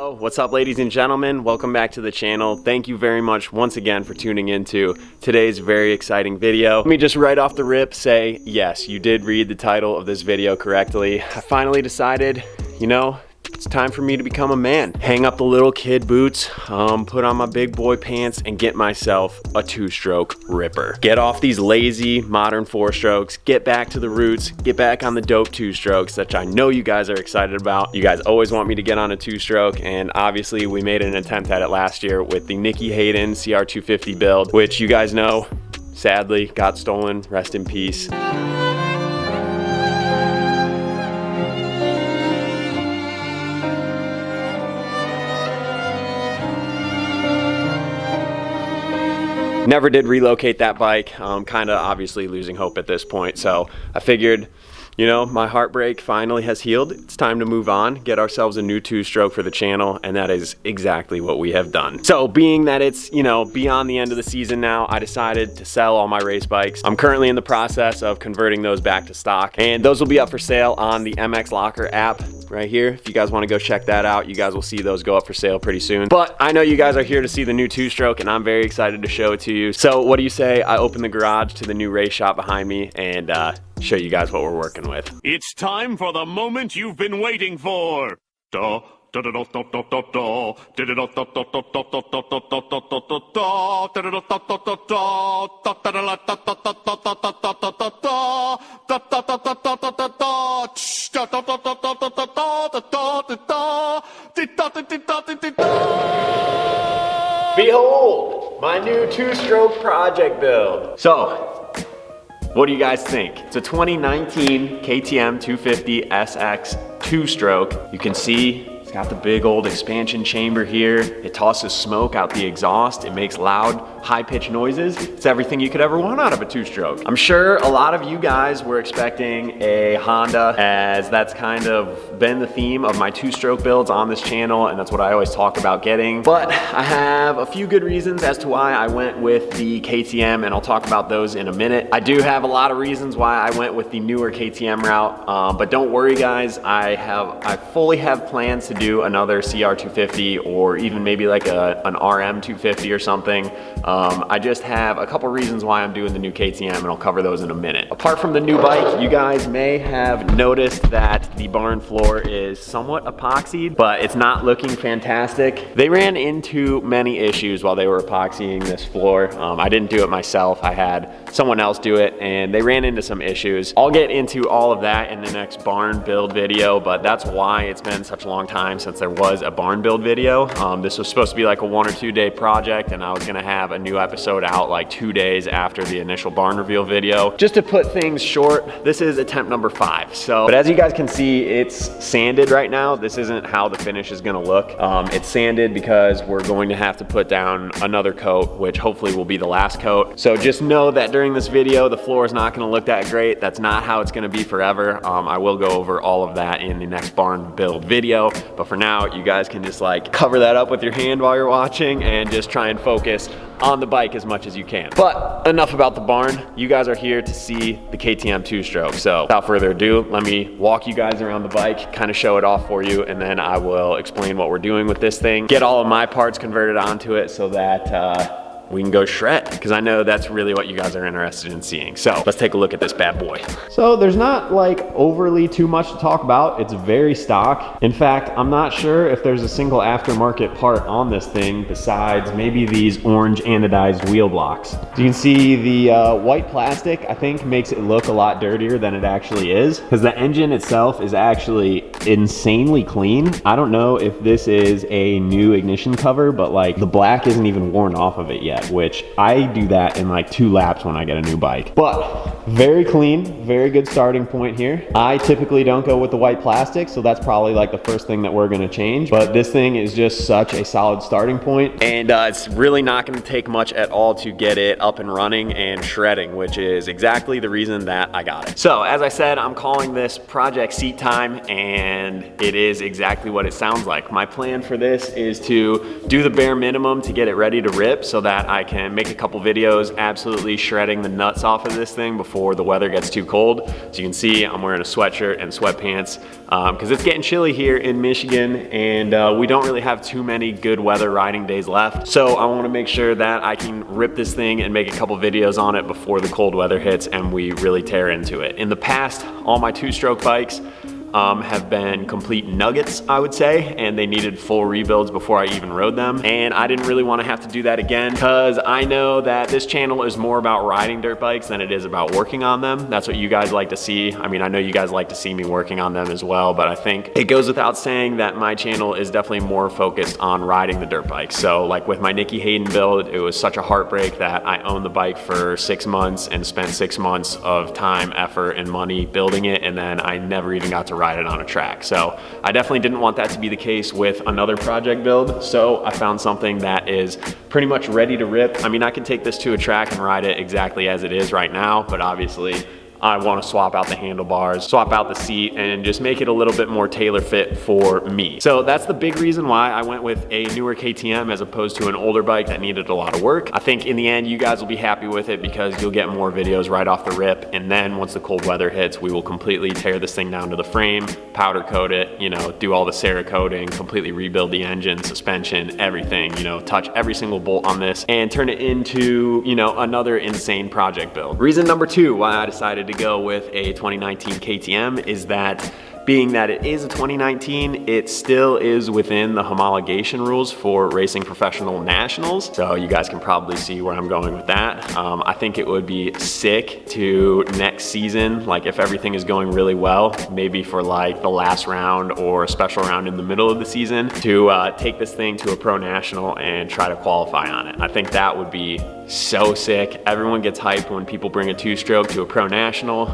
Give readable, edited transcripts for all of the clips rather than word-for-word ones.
Yo, what's up ladies and gentlemen? Welcome back to the channel. Thank you very much once again for tuning into today's very exciting video. Let me just right off the rip say, yes, you did read the title of this video correctly. I finally decided, you know, it's time for me to become a man. Hang up the little kid boots, put on my big boy pants, and get myself a two-stroke ripper. Get off these lazy modern four-strokes, get back to the roots, get back on the dope two-strokes that I know you guys are excited about. You guys always want me to get on a two-stroke, and obviously we made an attempt at it last year with the Nicky Hayden CR250 build, which you guys know, sadly, got stolen. Rest in peace. Never did relocate that bike. Kind of obviously losing hope at this point. So I figured, you know, my heartbreak finally has healed. It's time to move on, get ourselves a new two-stroke for the channel, and that is exactly what we have done. So being that it's, you know, beyond the end of the season now, I decided to sell all my race bikes. I'm currently in the process of converting those back to stock, and those will be up for sale on the MX Locker app right here. If you guys want to go check that out, you guys will see those go up for sale pretty soon. But I know you guys are here to see the new two-stroke, and I'm very excited to show it to you. So what do you say I open the garage to the new race shop behind me and show you guys what we're working with. It's time for the moment you've been waiting for. Behold, my new two-stroke project build. So, what do you guys think? It's a 2019 KTM 250 SX two-stroke. You can see it's got the big old expansion chamber here. It tosses smoke out the exhaust. It makes loud, high-pitched noises. It's everything you could ever want out of a two-stroke. I'm sure a lot of you guys were expecting a Honda, as that's kind of been the theme of my two-stroke builds on this channel, and that's what I always talk about getting. But I have a few good reasons as to why I went with the KTM, and I'll talk about those in a minute. I do have a lot of reasons why I went with the newer KTM route, but don't worry guys, I fully have plans to do another CR250 or even maybe like an RM250 or something. I just have a couple reasons why I'm doing the new KTM, and I'll cover those in a minute. Apart from the new bike, you guys may have noticed that the barn floor is somewhat epoxied, but it's not looking fantastic. They ran into many issues while they were epoxying this floor. I didn't do it myself. I had someone else do it, and they ran into some issues. I'll get into all of that in the next barn build video, but that's why it's been such a long time since there was a barn build video. This was supposed to be like a 1 or 2 day project, and I was gonna have a new episode out like 2 days after the initial barn reveal video. Just to put things short, this is attempt number 5. But as you guys can see, it's sanded right now. This isn't how the finish is gonna look. It's sanded because we're going to have to put down another coat, which hopefully will be the last coat. So just know that during this video, the floor is not gonna look that great. That's not how it's gonna be forever. I will go over all of that in the next barn build video, but for now, you guys can just like cover that up with your hand while you're watching and just try and focus on the bike as much as you can. But enough about the barn. You guys are here to see the KTM two-stroke. So without further ado, let me walk you guys around the bike, kind of show it off for you, and then I will explain what we're doing with this thing, get all of my parts converted onto it so that we can go shred, because I know that's really what you guys are interested in seeing. So let's take a look at this bad boy. So there's not like overly too much to talk about. It's very stock. In fact, I'm not sure if there's a single aftermarket part on this thing besides maybe these orange anodized wheel blocks. So you can see the white plastic, I think, makes it look a lot dirtier than it actually is, because the engine itself is actually insanely clean. I don't know if this is a new ignition cover, but like the black isn't even worn off of it yet, which I do that in like 2 laps when I get a new bike. But very clean, very good starting point here. I typically don't go with the white plastic, so that's probably like the first thing that we're gonna change. But this thing is just such a solid starting point, and it's really not gonna take much at all to get it up and running and shredding, which is exactly the reason that I got it. So as I said, I'm calling this Project Seat Time, and it is exactly what it sounds like. My plan for this is to do the bare minimum to get it ready to rip so that that I can make a couple videos absolutely shredding the nuts off of this thing before the weather gets too cold. So you can see I'm wearing a sweatshirt and sweatpants because it's getting chilly here in Michigan, and we don't really have too many good weather riding days left. So I want to make sure that I can rip this thing and make a couple videos on it before the cold weather hits and we really tear into it. In the past, all my two-stroke bikes have been complete nuggets, I would say, and they needed full rebuilds before I even rode them. And I didn't really want to have to do that again because I know that this channel is more about riding dirt bikes than it is about working on them. That's what you guys like to see. I mean, I know you guys like to see me working on them as well, but I think it goes without saying that my channel is definitely more focused on riding the dirt bike. So like with my Nicky Hayden build, it was such a heartbreak that I owned the bike for 6 months and spent 6 months of time, effort, and money building it, and then I never even got to ride it on a track. So I definitely didn't want that to be the case with another project build. So I found something that is pretty much ready to rip. I mean, I can take this to a track and ride it exactly as it is right now, but obviously I want to swap out the handlebars, swap out the seat, and just make it a little bit more tailor fit for me. So that's the big reason why I went with a newer KTM as opposed to an older bike that needed a lot of work. I think in the end, you guys will be happy with it because you'll get more videos right off the rip. And then once the cold weather hits, we will completely tear this thing down to the frame, powder coat it, you know, do all the Cerakoting, completely rebuild the engine, suspension, everything, you know, touch every single bolt on this and turn it into, you know, another insane project build. Reason number 2 why I decided to go with a 2019 KTM is that being that it is a 2019, it still is within the homologation rules for racing professional nationals. So you guys can probably see where I'm going with that. I think it would be sick to next season, like if everything is going really well, maybe for like the last round or a special round in the middle of the season, to take this thing to a pro national and try to qualify on it. I think that would be so sick. Everyone gets hyped when people bring a two-stroke to a pro national,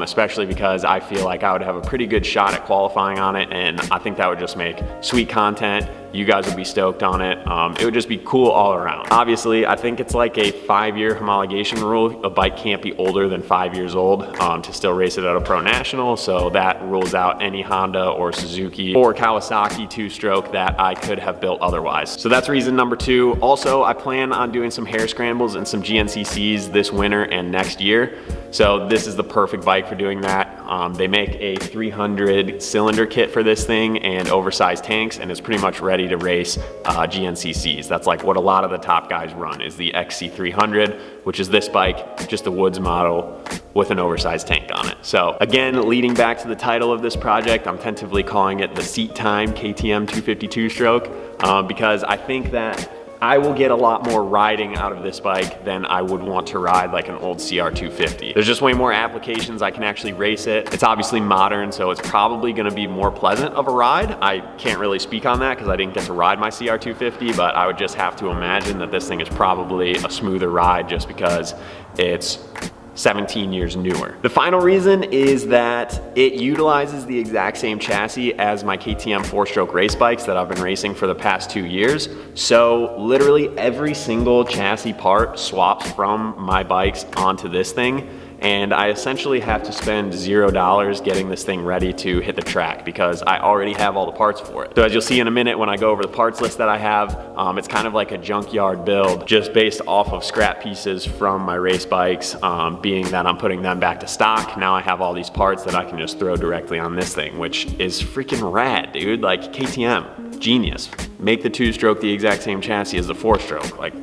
especially because I feel like I would have a pretty good shot at qualifying on it, and I think that would just make sweet content. You guys would be stoked on it. It would just be cool all around. Obviously, I think it's like a 5-year homologation rule. A bike can't be older than 5 years old to still race it at a pro national, so that rules out any Honda or Suzuki or Kawasaki two-stroke that I could have built otherwise. So that's reason number 2. Also, I plan on doing some hare scrambles and some GNCCs this winter and next year. So this is the perfect bike for doing that. They make a 300 cylinder kit for this thing and oversized tanks, and it's pretty much ready to race GNCCs. That's like what a lot of the top guys run, is the XC300, which is this bike, just a Woods model with an oversized tank on it. So again, leading back to the title of this project, I'm tentatively calling it the Seat Time KTM 252 stroke because I think that I will get a lot more riding out of this bike than I would want to ride like an old CR250. There's just way more applications. I can actually race it. It's obviously modern, so it's probably gonna be more pleasant of a ride. I can't really speak on that because I didn't get to ride my CR250, but I would just have to imagine that this thing is probably a smoother ride just because it's 17 years newer. The final reason is that it utilizes the exact same chassis as my KTM 4-stroke race bikes that I've been racing for the past 2 years. So literally every single chassis part swaps from my bikes onto this thing, and I essentially have to spend $0 getting this thing ready to hit the track because I already have all the parts for it. So as you'll see in a minute when I go over the parts list that I have, it's kind of like a junkyard build just based off of scrap pieces from my race bikes, being that I'm putting them back to stock. Now I have all these parts that I can just throw directly on this thing, which is freaking rad, dude. Like KTM, genius. Make the 2-stroke the exact same chassis as the 4-stroke. Like,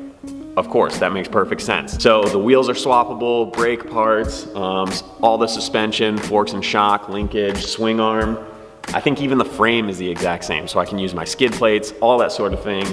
of course, that makes perfect sense. So the wheels are swappable, brake parts, all the suspension, forks and shock, linkage, swing arm. I think even the frame is the exact same, so I can use my skid plates, all that sort of thing.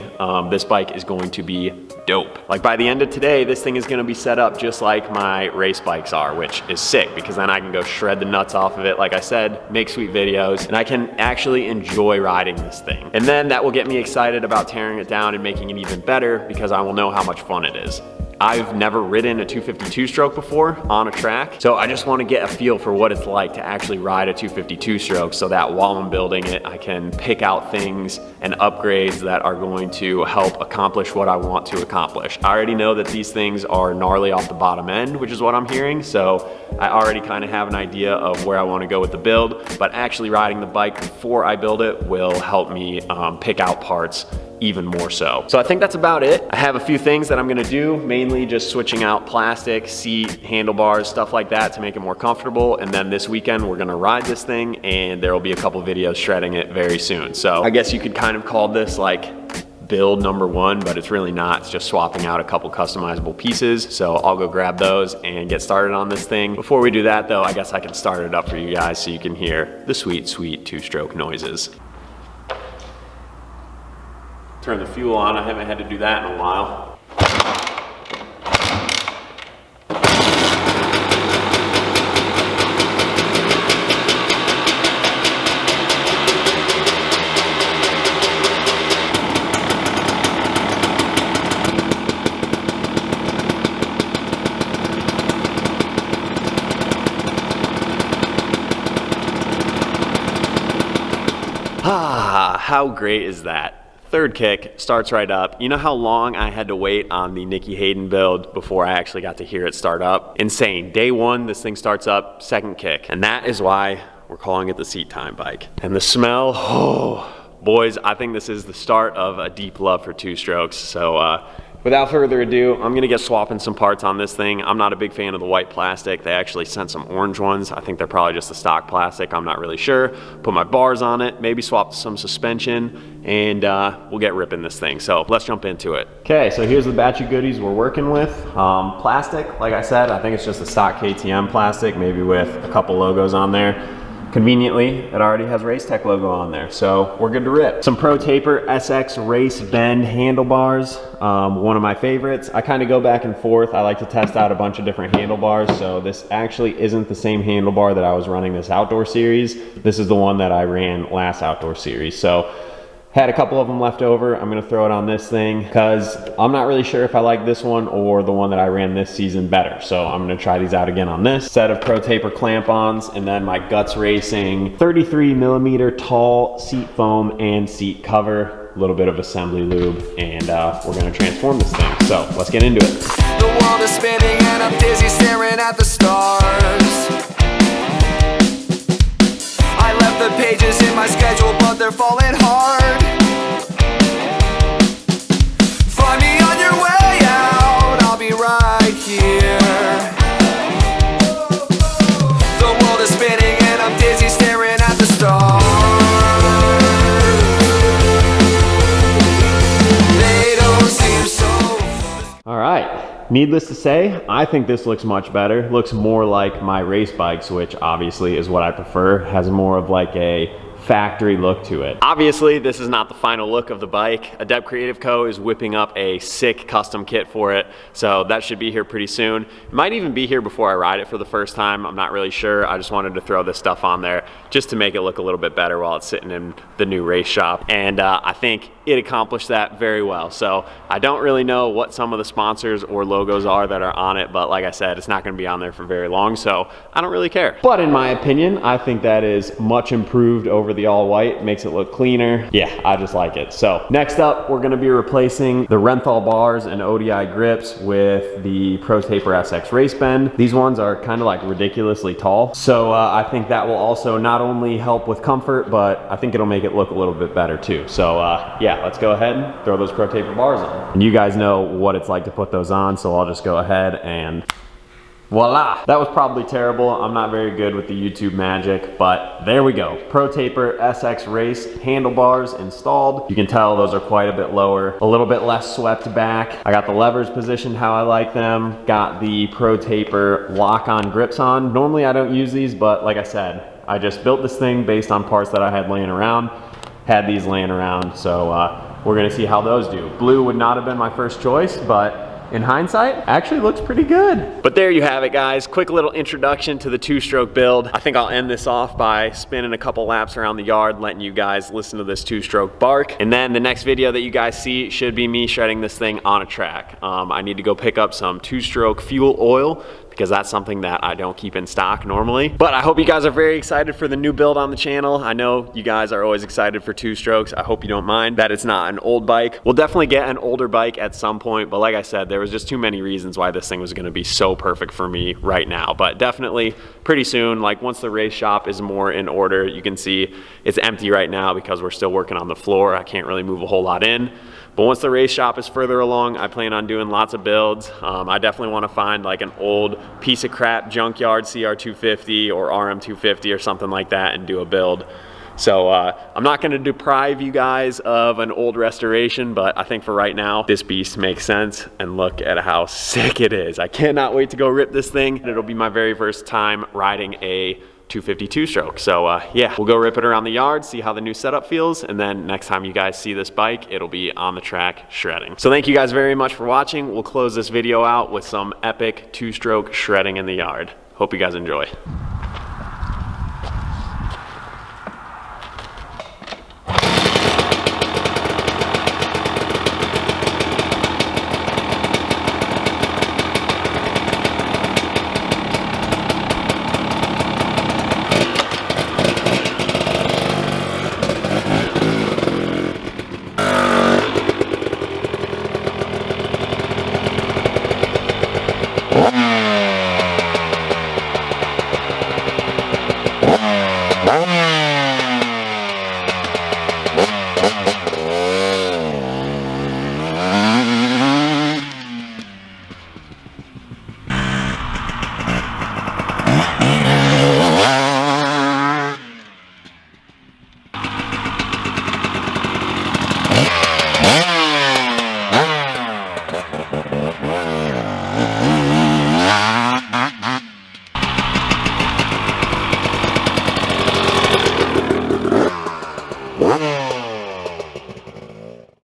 This bike is going to be dope. Like by the end of today, this thing is gonna be set up just like my race bikes are, which is sick because then I can go shred the nuts off of it, like I said, make sweet videos, and I can actually enjoy riding this thing. And then that will get me excited about tearing it down and making it even better because I will know how much fun it is. I've never ridden a 252 stroke before on a track, so I just want to get a feel for what it's like to actually ride a 252 stroke so that while I'm building it, I can pick out things and upgrades that are going to help accomplish what I want to accomplish. I already know that these things are gnarly off the bottom end, which is what I'm hearing, so I already kind of have an idea of where I want to go with the build, but actually riding the bike before I build it will help me pick out parts even more so. So I think that's about it. I have a few things that I'm gonna do, mainly just switching out plastic, seat, handlebars, stuff like that to make it more comfortable. And then this weekend, we're gonna ride this thing and there will be a couple videos shredding it very soon. So I guess you could kind of call this like build number one, but it's really not. It's just swapping out a couple customizable pieces. So I'll go grab those and get started on this thing. Before we do that though, I guess I can start it up for you guys so you can hear the sweet, sweet two-stroke noises. Turn the fuel on. I haven't had to do that in a while. Ah, how great is that? Third kick starts right up. You know how long I had to wait on the Nicky Hayden build before I actually got to hear it start up? Insane. Day one, this thing starts up, second kick. And that is why we're calling it the seat time bike. And the smell, oh, boys, I think this is the start of a deep love for two strokes. So without further ado, I'm gonna get swapping some parts on this thing. I'm not a big fan of the white plastic. They actually sent some orange ones. I think they're probably just the stock plastic. I'm not really sure. Put my bars on it, maybe swap some suspension, and we'll get ripping this thing. So let's jump into it. Okay, so here's the batch of goodies we're working with. Plastic, like I said, I think it's just a stock KTM plastic, maybe with a couple logos on there. Conveniently, it already has Race Tech logo on there, so we're good to rip. Some Pro Taper SX Race Bend handlebars, one of my favorites. I kind of go back and forth. I like to test out a bunch of different handlebars, so this actually isn't the same handlebar that I was running this outdoor series. This is the one that I ran last outdoor series. So had a couple of them left over. I'm gonna throw it on this thing because I'm not really sure if I like this one or the one that I ran this season better. So I'm gonna try these out again on this set of Pro Taper clamp-ons, and then my Guts Racing 33mm tall seat foam and seat cover, a little bit of assembly lube, and we're gonna transform this thing. So let's get into it. The world is spinning and I'm dizzy staring at the stars. I left the pages in my schedule, but they're falling hard. Find me on your way out, I'll be right here. The world is spinning and I'm dizzy staring at the stars. They don't seem so. All right, needless to say, I think this looks much better. Looks more like my race bikes, which obviously is what I prefer. Has more of like a factory look to it. Obviously, this is not the final look of the bike. Adept Creative Co. is whipping up a sick custom kit for it, so that should be here pretty soon. It might even be here before I ride it for the first time. I'm not really sure. I just wanted to throw this stuff on there just to make it look a little bit better while it's sitting in the new race shop, and I think it accomplished that very well. So I don't really know what some of the sponsors or logos are that are on it, but like I said, it's not gonna be on there for very long, so I don't really care. But in my opinion, I think that is much improved over the all white. Makes it look cleaner. Yeah, I just like it. So next up, we're gonna be replacing the Renthal bars and ODI grips with the Pro Taper SX Race Bend. These ones are kind of like ridiculously tall. So I think that will also not only help with comfort, but I think it'll make it look a little bit better too. So yeah, let's go ahead and throw those Pro Taper bars on. And you guys know what it's like to put those on, so I'll just go ahead and voila! That was probably terrible. I'm not very good with the YouTube magic, but there we go. Pro Taper SX Race handlebars installed. You can tell those are quite a bit lower, a little bit less swept back. I got the levers positioned how I like them. Got the Pro Taper lock-on grips on. Normally I don't use these, but like I said, I just built this thing based on parts that I had laying around. Had these laying around, so we're gonna see how those do. Blue would not have been my first choice, but in hindsight, actually looks pretty good. But there you have it, guys. Quick little introduction to the two-stroke build. I think I'll end this off by spinning a couple laps around the yard, letting you guys listen to this two-stroke bark. And then the next video that you guys see should be me shredding this thing on a track. I need to go pick up some two-stroke fuel oil because that's something that I don't keep in stock normally. But I hope you guys are very excited for the new build on the channel. I know you guys are always excited for two strokes. I hope you don't mind that it's not an old bike. We'll definitely get an older bike at some point, but like I said, there was just too many reasons why this thing was gonna be so perfect for me right now. But definitely pretty soon, like once the race shop is more in order, you can see it's empty right now because we're still working on the floor. I can't really move a whole lot in. But once the race shop is further along, I plan on doing lots of builds. I definitely want to find like an old piece of crap junkyard CR250 or RM250 or something like that and do a build. So I'm not going to deprive you guys of an old restoration, but I think for right now, this beast makes sense. And look at how sick it is. I cannot wait to go rip this thing. It'll be my very first time riding a 252 stroke. So yeah, we'll go rip it around the yard, see how the new setup feels, and then next time you guys see this bike, it'll be on the track shredding. So thank you guys very much for watching. We'll close this video out with some epic two-stroke shredding in the yard. Hope you guys enjoy.